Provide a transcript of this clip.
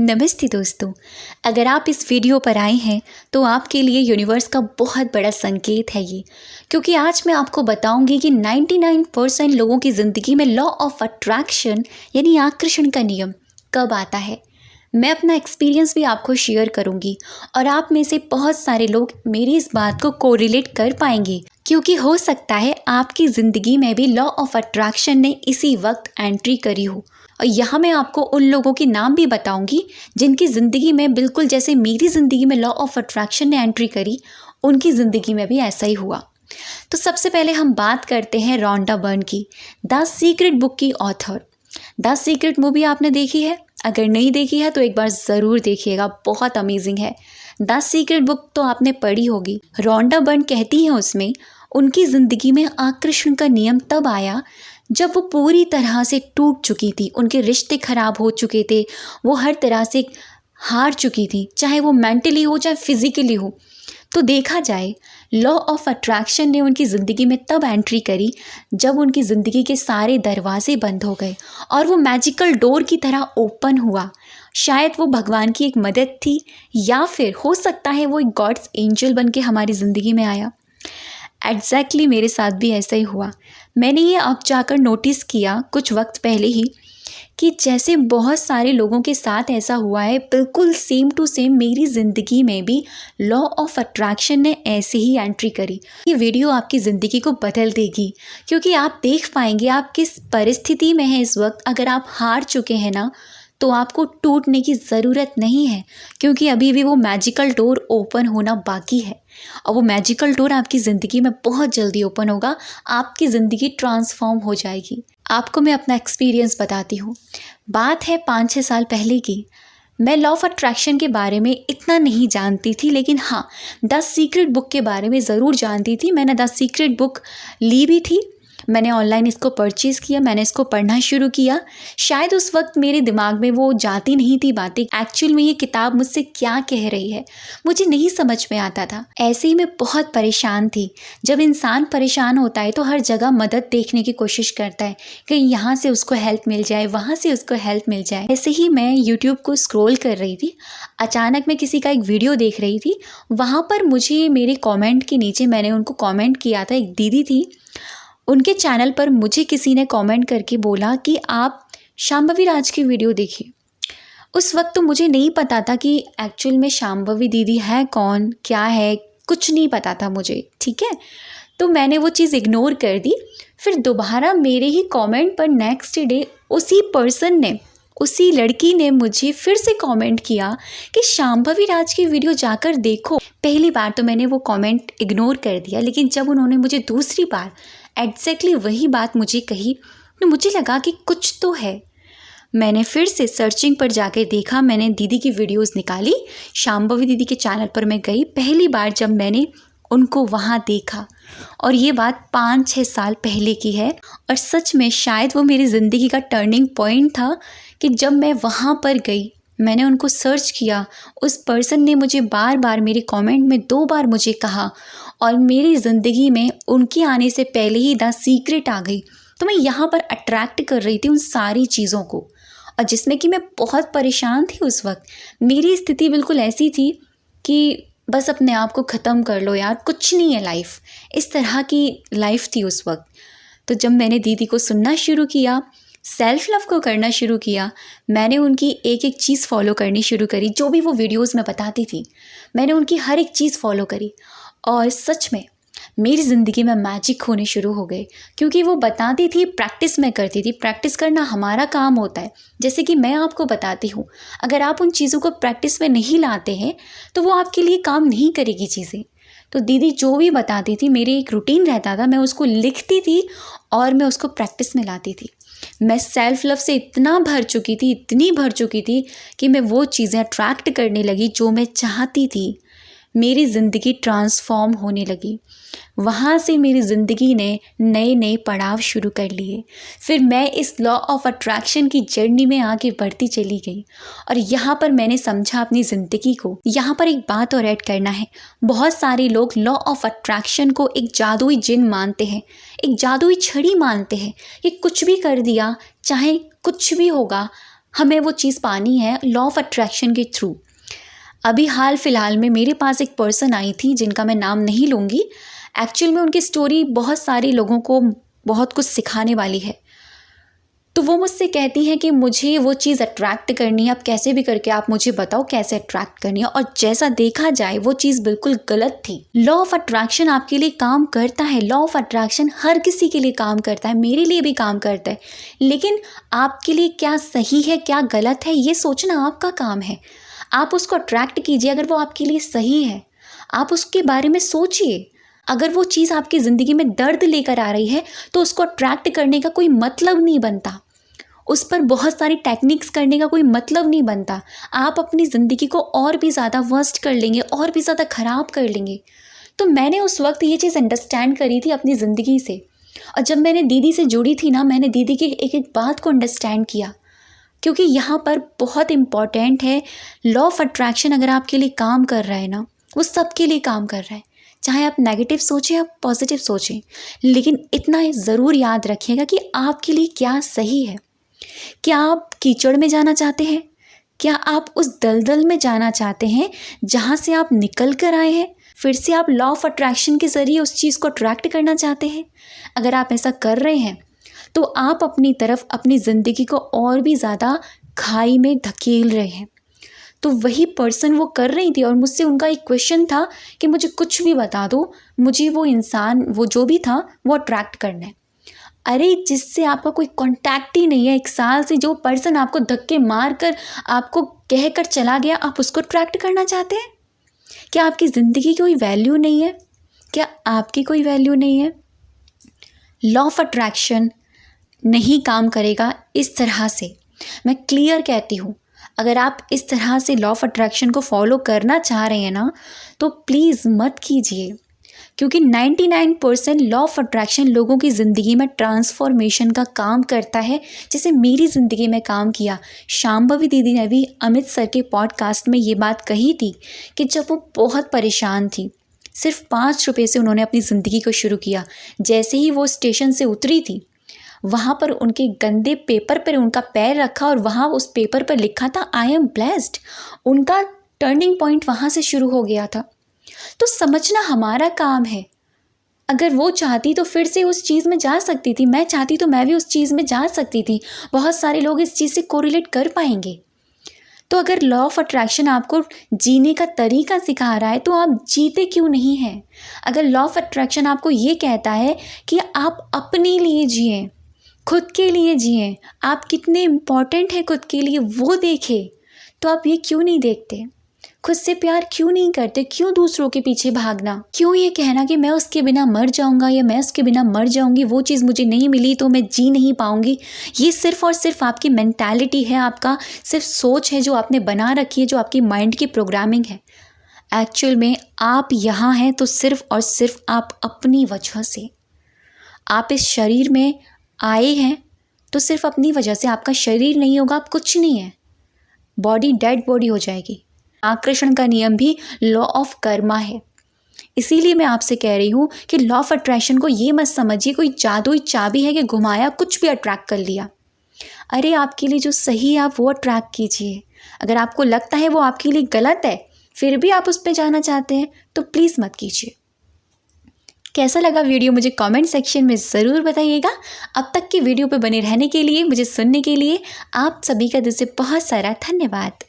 नमस्ते दोस्तों। अगर आप इस वीडियो पर आए हैं तो आपके लिए यूनिवर्स का बहुत बड़ा संकेत है ये, क्योंकि आज मैं आपको बताऊंगी कि 99% लोगों की ज़िंदगी में लॉ ऑफ अट्रैक्शन यानी आकर्षण का नियम कब आता है। मैं अपना एक्सपीरियंस भी आपको शेयर करूंगी और आप में से बहुत सारे लोग मेरी इस बात को कोरिलेट कर पाएंगे, क्योंकि हो सकता है आपकी ज़िंदगी में भी लॉ ऑफ अट्रैक्शन ने इसी वक्त एंट्री करी हो। और यहाँ मैं आपको उन लोगों के नाम भी बताऊंगी जिनकी ज़िंदगी में बिल्कुल जैसे मेरी ज़िंदगी में लॉ ऑफ अट्रैक्शन ने एंट्री करी, उनकी ज़िंदगी में भी ऐसा ही हुआ। तो सबसे पहले हम बात करते हैं रॉन्डा बर्न की, द सीक्रेट बुक की ऑथर। द सीक्रेट मूवी आपने देखी है? अगर नहीं देखी है तो एक बार ज़रूर देखिएगा, बहुत अमेजिंग है। द सीक्रेट बुक तो आपने पढ़ी होगी। रॉन्डा बर्न कहती हैं उसमें उनकी ज़िंदगी में आकर्षण का नियम तब आया जब वो पूरी तरह से टूट चुकी थी, उनके रिश्ते खराब हो चुके थे, वो हर तरह से हार चुकी थी, चाहे वो मेंटली हो चाहे फिजिकली हो। तो देखा जाए लॉ ऑफ अट्रैक्शन ने उनकी ज़िंदगी में तब एंट्री करी जब उनकी ज़िंदगी के सारे दरवाजे बंद हो गए और वो मैजिकल डोर की तरह ओपन हुआ। शायद वो भगवान की एक मदद थी, या फिर हो सकता है वो एक गॉड्स एंजल बन के हमारी ज़िंदगी में आया। एग्जैक्टली मेरे साथ भी ऐसा ही हुआ। मैंने ये अब जाकर नोटिस किया कुछ वक्त पहले ही कि जैसे बहुत सारे लोगों के साथ ऐसा हुआ है, बिल्कुल सेम टू सेम मेरी ज़िंदगी में भी लॉ ऑफ अट्रैक्शन ने ऐसे ही एंट्री करी। ये वीडियो आपकी ज़िंदगी को बदल देगी, क्योंकि आप देख पाएंगे आप किस परिस्थिति में हैं इस वक्त। अगर आप हार चुके हैं ना, तो आपको टूटने की ज़रूरत नहीं है, क्योंकि अभी भी वो मैजिकल डोर ओपन होना बाकी है और वो मैजिकल डोर आपकी ज़िंदगी में बहुत जल्दी ओपन होगा। आपकी ज़िंदगी ट्रांसफॉर्म हो जाएगी। आपको मैं अपना एक्सपीरियंस बताती हूँ। बात है 5-6 साल पहले की। मैं लॉ ऑफ अट्रैक्शन के बारे में इतना नहीं जानती थी, लेकिन हाँ, द सीक्रेट बुक के बारे में ज़रूर जानती थी। मैंने द सीक्रेट बुक ली भी थी, मैंने ऑनलाइन इसको परचेज़ किया, मैंने इसको पढ़ना शुरू किया। शायद उस वक्त मेरे दिमाग में वो जाती नहीं थी बातें, एक्चुअल में ये किताब मुझसे क्या कह रही है मुझे नहीं समझ में आता था। ऐसे ही मैं बहुत परेशान थी। जब इंसान परेशान होता है तो हर जगह मदद देखने की कोशिश करता है, कहीं यहाँ से उसको हेल्प मिल जाए, वहाँ से उसको हेल्प मिल जाए। ऐसे ही मैं यूट्यूब को स्क्रॉल कर रही थी, अचानक मैं किसी का एक वीडियो देख रही थी। वहाँ पर मुझे मेरे कॉमेंट के नीचे मैंने उनको कॉमेंट किया था, एक दीदी थी, उनके चैनल पर मुझे किसी ने कमेंट करके बोला कि आप शांभवी राज की वीडियो देखिए। उस वक्त तो मुझे नहीं पता था कि एक्चुअल में शांभवी दीदी है कौन, क्या है, कुछ नहीं पता था मुझे, ठीक है। तो मैंने वो चीज़ इग्नोर कर दी। फिर दोबारा मेरे ही कमेंट पर नेक्स्ट डे उसी पर्सन ने, उसी लड़की ने मुझे फिर से कमेंट किया कि शांभवी राज की वीडियो जाकर देखो। पहली बार तो मैंने वो कमेंट इग्नोर कर दिया, लेकिन जब उन्होंने मुझे दूसरी बार एग्जैक्टली वही बात मुझे कही तो मुझे लगा कि कुछ तो है। मैंने फिर से सर्चिंग पर जाकर देखा, मैंने दीदी की वीडियोस निकाली, शांभवी दीदी के चैनल पर मैं गई। पहली बार जब मैंने उनको वहाँ देखा, और ये बात 5-6 साल पहले की है, और सच में शायद वो मेरी ज़िंदगी का टर्निंग पॉइंट था कि जब मैं वहाँ पर गई, मैंने उनको सर्च किया। उस पर्सन ने मुझे बार बार मेरे कमेंट में 2 बार मुझे कहा, और मेरी ज़िंदगी में उनके आने से पहले ही द सीक्रेट आ गई। तो मैं यहाँ पर अट्रैक्ट कर रही थी उन सारी चीज़ों को, और जिसमें कि मैं बहुत परेशान थी उस वक्त। मेरी स्थिति बिल्कुल ऐसी थी कि बस अपने आप को ख़त्म कर लो यार, कुछ नहीं है लाइफ, इस तरह की लाइफ थी उस वक्त। तो जब मैंने दीदी को सुनना शुरू किया, सेल्फ लव को करना शुरू किया, मैंने उनकी एक एक चीज़ फॉलो करनी शुरू करी, जो भी वो वीडियोस में बताती थी, मैंने उनकी हर एक चीज़ फॉलो करी, और सच में मेरी ज़िंदगी में मैजिक होने शुरू हो गए। क्योंकि वो बताती थी, प्रैक्टिस में करती थी। प्रैक्टिस करना हमारा काम होता है। जैसे कि मैं आपको बताती हूँ, अगर आप उन चीज़ों को प्रैक्टिस में नहीं लाते हैं तो वो आपके लिए काम नहीं करेगी चीज़ें। तो दीदी जो भी बताती थी, मेरे एक रूटीन रहता था, मैं उसको लिखती थी और मैं उसको प्रैक्टिस में लाती थी। मैं सेल्फ लव से इतना भर चुकी थी, इतनी भर चुकी थी कि मैं वो चीज़ें अट्रैक्ट करने लगी जो मैं चाहती थी। मेरी ज़िंदगी ट्रांसफॉर्म होने लगी। वहाँ से मेरी ज़िंदगी ने नए नए पड़ाव शुरू कर लिए। फिर मैं इस लॉ ऑफ अट्रैक्शन की जर्नी में आगे बढ़ती चली गई, और यहाँ पर मैंने समझा अपनी ज़िंदगी को। यहाँ पर एक बात और ऐड करना है, बहुत सारे लोग लॉ ऑफ अट्रैक्शन को एक जादुई जिन मानते हैं, एक जादुई छड़ी मानते हैं। ये कुछ भी कर दिया, चाहे कुछ भी होगा, हमें वो चीज़ पानी है लॉ ऑफ अट्रैक्शन के थ्रू। अभी हाल फिलहाल में मेरे पास एक पर्सन आई थी जिनका मैं नाम नहीं लूँगी। एक्चुअल में उनकी स्टोरी बहुत सारे लोगों को बहुत कुछ सिखाने वाली है। तो वो मुझसे कहती हैं कि मुझे वो चीज़ अट्रैक्ट करनी है, अब कैसे भी करके आप मुझे बताओ कैसे अट्रैक्ट करनी है। और जैसा देखा जाए वो चीज़ बिल्कुल गलत थी। लॉ ऑफ अट्रैक्शन आपके लिए काम करता है, लॉ ऑफ अट्रैक्शन हर किसी के लिए काम करता है, मेरे लिए भी काम करता है, लेकिन आपके लिए क्या सही है क्या गलत है ये सोचना आपका काम है। आप उसको अट्रैक्ट कीजिए, अगर वो आपके लिए सही है आप उसके बारे में सोचिए। अगर वो चीज़ आपकी ज़िंदगी में दर्द लेकर आ रही है तो उसको अट्रैक्ट करने का कोई मतलब नहीं बनता, उस पर बहुत सारी टेक्निक्स करने का कोई मतलब नहीं बनता। आप अपनी ज़िंदगी को और भी ज़्यादा वर्स्ट कर लेंगे, और भी ज़्यादा ख़राब कर लेंगे। तो मैंने उस वक्त ये चीज़ अंडरस्टैंड करी थी अपनी ज़िंदगी से, और जब मैंने दीदी से जुड़ी थी ना, मैंने दीदी की एक एक बात को अंडरस्टैंड किया, क्योंकि यहाँ पर बहुत इम्पॉर्टेंट है। लॉ ऑफ अट्रैक्शन अगर आपके लिए काम कर रहा है ना, वो सबके लिए काम कर रहा है, चाहे आप नेगेटिव सोचें या पॉजिटिव सोचें, लेकिन इतना ज़रूर याद रखिएगा कि आपके लिए क्या सही है। क्या आप कीचड़ में जाना चाहते हैं? क्या आप उस दलदल में जाना चाहते हैं जहाँ से आप निकल कर आए हैं? फिर से आप लॉ ऑफ अट्रैक्शन के ज़रिए उस चीज़ को अट्रैक्ट करना चाहते हैं? अगर आप ऐसा कर रहे हैं तो आप अपनी तरफ अपनी ज़िंदगी को और भी ज़्यादा खाई में धकेल रहे हैं। तो वही पर्सन वो कर रही थी, और मुझसे उनका एक क्वेश्चन था कि मुझे कुछ भी बता दो, मुझे वो इंसान, वो जो भी था, वो अट्रैक्ट करना है। अरे जिससे आपका कोई कांटेक्ट ही नहीं है, 1 साल से जो पर्सन आपको धक्के मार कर आपको कह कर चला गया, आप उसको अट्रैक्ट करना चाहते हैं? क्या आपकी ज़िंदगी की कोई वैल्यू नहीं है? क्या आपकी कोई वैल्यू नहीं है? लॉ ऑफ अट्रैक्शन नहीं काम करेगा इस तरह से, मैं क्लियर कहती हूँ। अगर आप इस तरह से लॉ ऑफ अट्रैक्शन को फॉलो करना चाह रहे हैं ना, तो प्लीज़ मत कीजिए, क्योंकि 99% लॉ ऑफ अट्रैक्शन लोगों की ज़िंदगी में ट्रांसफॉर्मेशन का काम करता है, जैसे मेरी ज़िंदगी में काम किया। शांभवी दीदी ने भी अमित सर के पॉडकास्ट में ये बात कही थी कि जब वो बहुत परेशान थी, सिर्फ 5 रुपये से उन्होंने अपनी ज़िंदगी को शुरू किया। जैसे ही वो स्टेशन से उतरी थी, वहाँ पर उनके गंदे पेपर पर उनका पैर रखा और वहाँ उस पेपर पर लिखा था आई एम ब्लेस्ड। उनका टर्निंग पॉइंट वहाँ से शुरू हो गया था। तो समझना हमारा काम है। अगर वो चाहती तो फिर से उस चीज़ में जा सकती थी, मैं चाहती तो मैं भी उस चीज़ में जा सकती थी। बहुत सारे लोग इस चीज़ से कोरिलेट कर पाएंगे। तो अगर लॉ ऑफ अट्रैक्शन आपको जीने का तरीका सिखा रहा है तो आप जीते क्यों नहीं हैं? अगर लॉ ऑफ अट्रैक्शन आपको ये कहता है कि आप अपने लिए जिएं, खुद के लिए जिएं, आप कितने इम्पॉर्टेंट हैं खुद के लिए वो देखें, तो आप ये क्यों नहीं देखते? खुद से प्यार क्यों नहीं करते? क्यों दूसरों के पीछे भागना? क्यों ये कहना कि मैं उसके बिना मर जाऊंगा या मैं उसके बिना मर जाऊंगी, वो चीज़ मुझे नहीं मिली तो मैं जी नहीं पाऊंगी? ये सिर्फ और सिर्फ आपकी मेंटालिटी है, आपका सिर्फ सोच है जो आपने बना रखी है, जो आपकी माइंड की प्रोग्रामिंग है। एक्चुअल में आप यहाँ हैं तो सिर्फ और सिर्फ आप अपनी वजह से। आप इस शरीर में आए हैं तो सिर्फ अपनी वजह से। आपका शरीर नहीं होगा आप कुछ नहीं है, बॉडी डेड बॉडी हो जाएगी। आकर्षण का नियम भी लॉ ऑफ कर्मा है। इसीलिए मैं आपसे कह रही हूँ कि लॉ ऑफ अट्रैक्शन को ये मत समझिए कोई जादुई चाबी है कि घुमाया कुछ भी अट्रैक्ट कर लिया। अरे आपके लिए जो सही है आप वो अट्रैक्ट कीजिए। अगर आपको लगता है वो आपके लिए गलत है फिर भी आप उस पर जाना चाहते हैं तो प्लीज़ मत कीजिए। कैसा लगा वीडियो मुझे कमेंट सेक्शन में ज़रूर बताइएगा। अब तक की वीडियो पे बने रहने के लिए, मुझे सुनने के लिए आप सभी का दिल से बहुत सारा धन्यवाद।